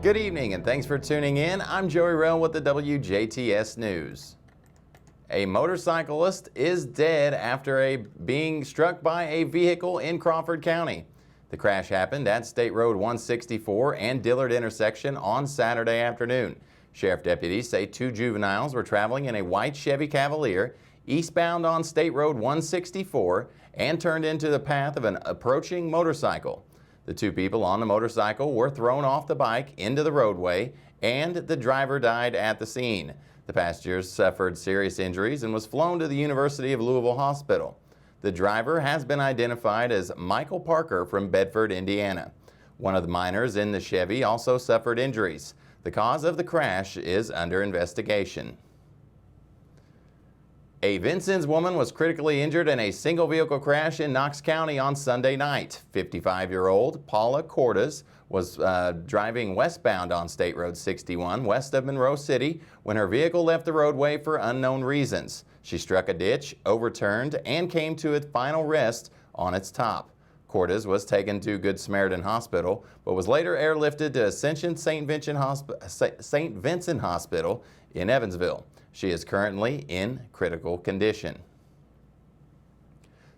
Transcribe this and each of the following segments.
Good evening and thanks for tuning in. I'm Joey Rehl with the WJTS News. A motorcyclist is dead after being struck by a vehicle in Crawford County. The crash happened at State Road 164 and Dillard intersection on Saturday afternoon. Sheriff deputies say two juveniles were traveling in a white Chevy Cavalier eastbound on State Road 164 and turned into the path of an approaching motorcycle. The two people on the motorcycle were thrown off the bike into the roadway, and the driver died at the scene. The passengers suffered serious injuries and was flown to the University of Louisville Hospital. The driver has been identified as Michael Parker from Bedford, Indiana. One of the minors in the Chevy also suffered injuries. The cause of the crash is under investigation. A Vincennes woman was critically injured in a single vehicle crash in Knox County on Sunday night. 55-year-old Paula Cordes was driving westbound on State Road 61 west of Monroe City when her vehicle left the roadway for unknown reasons. She struck a ditch, overturned, and came to its final rest on its top. Cordes was taken to Good Samaritan Hospital, but was later airlifted to Ascension St. Vincent Hospital in Evansville. She is currently in critical condition.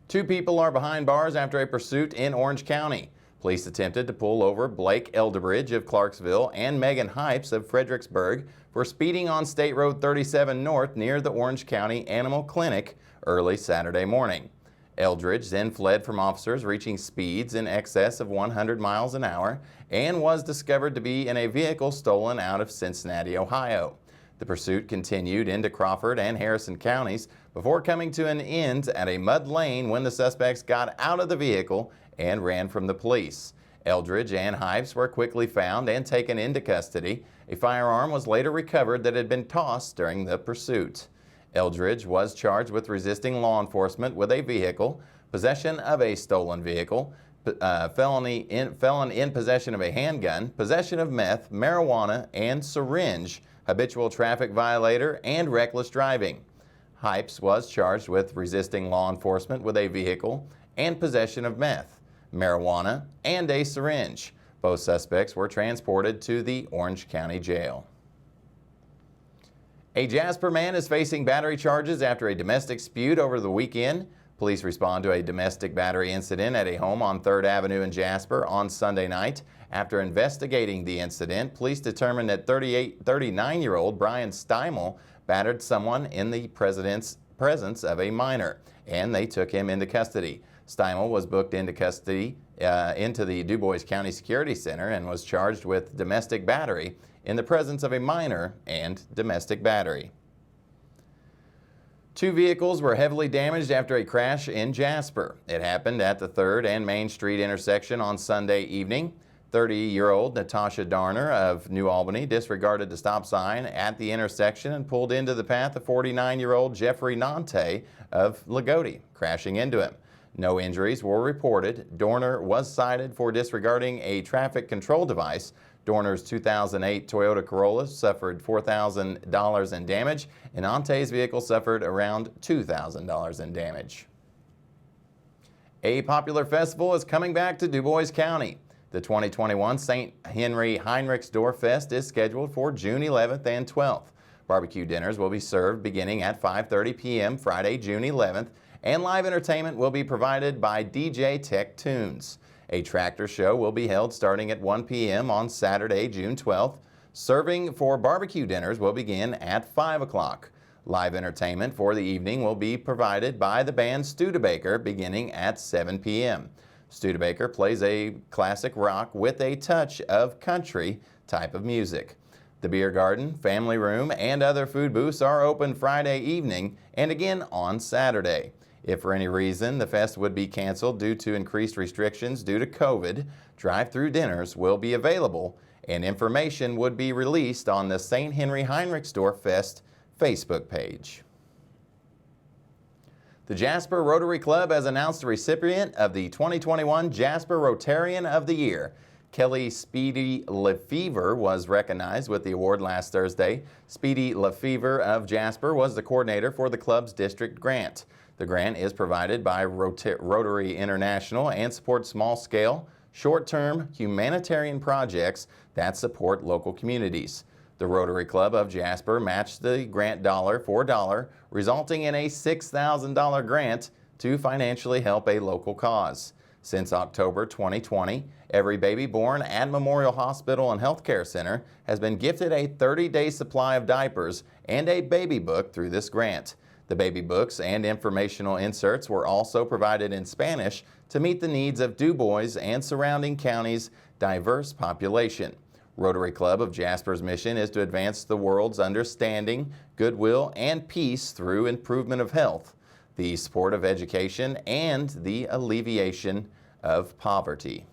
Two people are behind bars after a pursuit in Orange County. Police attempted to pull over Blake Elderbridge of Clarksville and Megan Hypes of Fredericksburg for speeding on State Road 37 North near the Orange County Animal Clinic early Saturday morning. Eldridge then fled from officers, reaching speeds in excess of 100 miles an hour, and was discovered to be in a vehicle stolen out of Cincinnati, Ohio. The pursuit continued into Crawford and Harrison counties before coming to an end at a mud lane when the suspects got out of the vehicle and ran from the police. Eldridge and Hypes were quickly found and taken into custody. A firearm was later recovered that had been tossed during the pursuit. Eldridge was charged with resisting law enforcement with a vehicle, possession of a stolen vehicle, felon in possession of a handgun, possession of meth, marijuana, and syringe, habitual traffic violator, and reckless driving. Hypes was charged with resisting law enforcement with a vehicle and possession of meth, marijuana, and a syringe. Both suspects were transported to the Orange County Jail. A Jasper man is facing battery charges after a domestic dispute over the weekend. Police respond to a domestic battery incident at a home on 3rd Avenue in Jasper on Sunday night. After investigating the incident, police determined that 39-year-old Brian Steimel battered someone in the presence of a minor, and they took him into custody. Steimel was booked into custody into the Du Bois County Security Center and was charged with domestic battery in the presence of a minor and domestic battery. Two vehicles were heavily damaged after a crash in Jasper. It happened at the 3rd and Main Street intersection on Sunday evening. 30-year-old Natasha Darner of New Albany disregarded the stop sign at the intersection and pulled into the path of 49-year-old Jeffrey Nante of Lagodi, crashing into him. No injuries were reported. Dorner was cited for disregarding a traffic control device. Dorner's 2008 Toyota Corolla suffered $4,000 in damage, and Nante's vehicle suffered around $2,000 in damage. A popular festival is coming back to Du Bois County. The 2021 St. Henry Heinrichsdorf Fest is scheduled for June 11th and 12th. Barbecue dinners will be served beginning at 5:30 p.m. Friday, June 11th, and live entertainment will be provided by DJ Tech Tunes. A tractor show will be held starting at 1 p.m. on Saturday, June 12th. Serving for barbecue dinners will begin at 5 o'clock. Live entertainment for the evening will be provided by the band Studebaker beginning at 7 p.m. Studebaker plays a classic rock with a touch of country type of music. The beer garden, family room, and other food booths are open Friday evening and again on Saturday. If for any reason the fest would be canceled due to increased restrictions due to COVID, drive-through dinners will be available and information would be released on the St. Henry Heinrichsdorf Fest Facebook page. The Jasper Rotary Club has announced the recipient of the 2021 Jasper Rotarian of the Year. Kelly Speedy Lefevre was recognized with the award last Thursday. Speedy Lefevre of Jasper was the coordinator for the club's district grant. The grant is provided by Rotary International and supports small-scale, short-term humanitarian projects that support local communities. The Rotary Club of Jasper matched the grant dollar for dollar, resulting in a $6,000 grant to financially help a local cause. Since October 2020, every baby born at Memorial Hospital and Healthcare Center has been gifted a 30-day supply of diapers and a baby book through this grant. The baby books and informational inserts were also provided in Spanish to meet the needs of DuBois and surrounding counties' diverse population. Rotary Club of Jasper's mission is to advance the world's understanding, goodwill, and peace through improvement of health, the support of education, and the alleviation of poverty.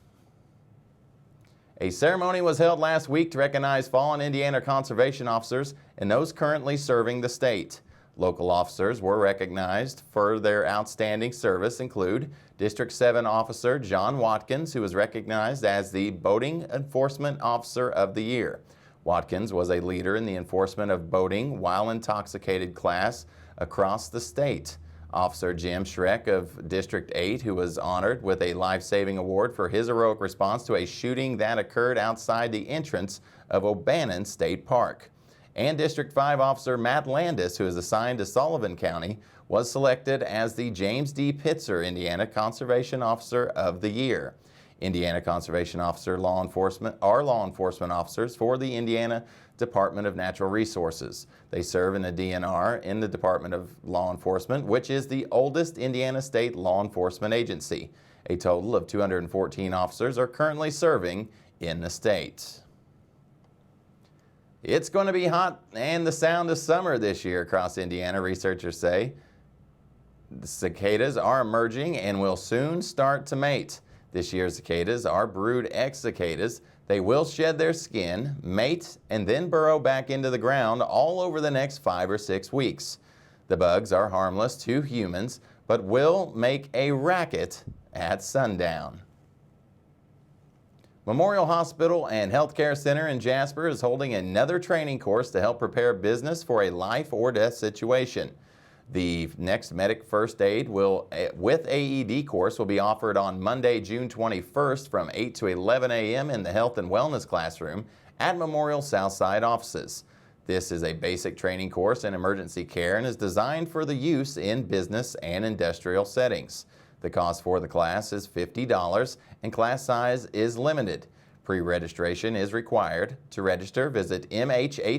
A ceremony was held last week to recognize fallen Indiana conservation officers and those currently serving the state. Local officers were recognized for their outstanding service include District 7 Officer John Watkins, who was recognized as the Boating Enforcement Officer of the Year. Watkins was a leader in the enforcement of boating while intoxicated class across the state. Officer Jim Schreck of District 8, who was honored with a life-saving award for his heroic response to a shooting that occurred outside the entrance of O'Bannon State Park. And District 5 Officer Matt Landis, who is assigned to Sullivan County, was selected as the James D. Pitzer Indiana Conservation Officer of the Year. Indiana Conservation Officer law enforcement are law enforcement officers for the Indiana Department of Natural Resources. They serve in the DNR in the Department of Law Enforcement, which is the oldest Indiana state law enforcement agency. A total of 214 officers are currently serving in the state. It's going to be hot and the sound of summer this year across Indiana, researchers say. The cicadas are emerging and will soon start to mate. This year's cicadas are brood X cicadas. They will shed their skin, mate, and then burrow back into the ground all over the next 5 or 6 weeks. The bugs are harmless to humans, but will make a racket at sundown. Memorial Hospital and Healthcare Center in Jasper is holding another training course to help prepare business for a life or death situation. The next Medic First Aid with AED course will be offered on Monday, June 21st from 8 to 11 a.m. in the Health and Wellness classroom at Memorial Southside offices. This is a basic training course in emergency care and is designed for the use in business and industrial settings. The cost for the class is $50 and class size is limited. Pre-registration is required. To register, visit mhhcc.org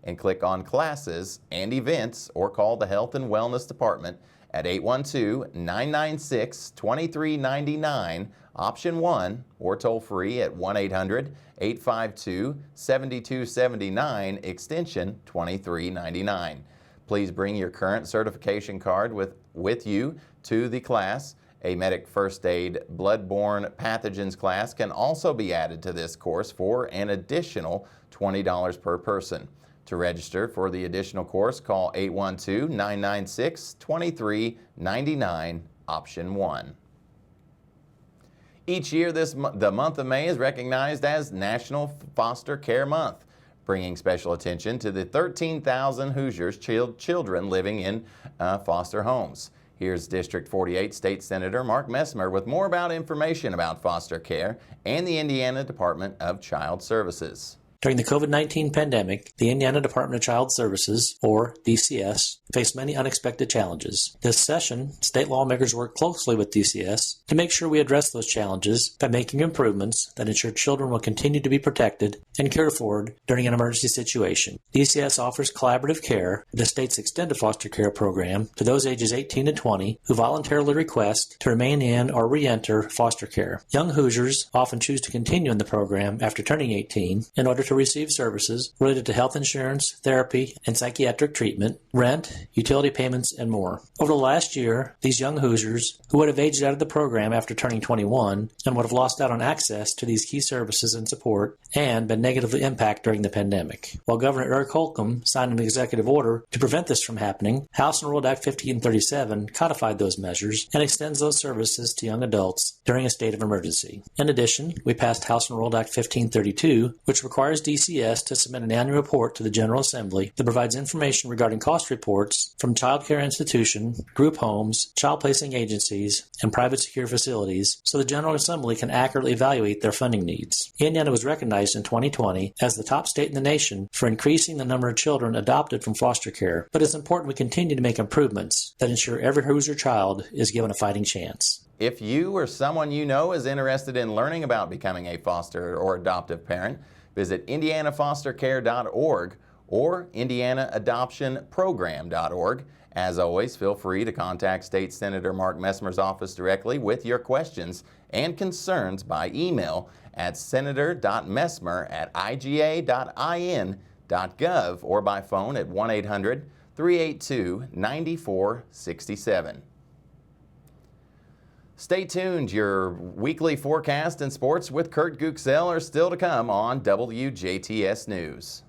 and click on Classes and Events or call the Health and Wellness Department at 812-996-2399, option 1, or toll free at 1-800-852-7279, extension 2399. Please bring your current certification card with you to the class. A Medic First Aid Bloodborne Pathogens class can also be added to this course for an additional $20 per person. To register for the additional course, call 812-996-2399, option 1. Each year, the month of May is recognized as National Foster Care Month, bringing special attention to the 13,000 Hoosiers children living in foster homes. Here's District 48 State Senator Mark Messmer with more information about foster care and the Indiana Department of Child Services. During the COVID-19 pandemic, the Indiana Department of Child Services, or DCS, faced many unexpected challenges. This session, state lawmakers worked closely with DCS to make sure we address those challenges by making improvements that ensure children will continue to be protected and cared for during an emergency situation. DCS offers collaborative care, the state's extended foster care program, to those ages 18 to 20 who voluntarily request to remain in or re-enter foster care. Young Hoosiers often choose to continue in the program after turning 18 in order to receive services related to health insurance, therapy, and psychiatric treatment, rent, utility payments, and more. Over the last year, these young Hoosiers who would have aged out of the program after turning 21 and would have lost out on access to these key services and support and been negatively impacted during the pandemic. While Governor Eric Holcomb signed an executive order to prevent this from happening, House Enrolled Act 1537 codified those measures and extends those services to young adults during a state of emergency. In addition, we passed House Enrolled Act 1532, which requires DCS to submit an annual report to the General Assembly that provides information regarding cost reports from child care institution, group homes, child placing agencies, and private secure facilities so the General Assembly can accurately evaluate their funding needs. Indiana was recognized in 2020 as the top state in the nation for increasing the number of children adopted from foster care, but it's important we continue to make improvements that ensure every Hoosier child is given a fighting chance. If you or someone you know is interested in learning about becoming a foster or adoptive parent, visit indianafostercare.org or indianaadoptionprogram.org. As always, feel free to contact State Senator Mark Messmer's office directly with your questions and concerns by email at senator.messmer@iga.in.gov or by phone at 1-800-382-9467. Stay tuned. Your weekly forecast and sports with Kurt Guxell are still to come on WJTS News.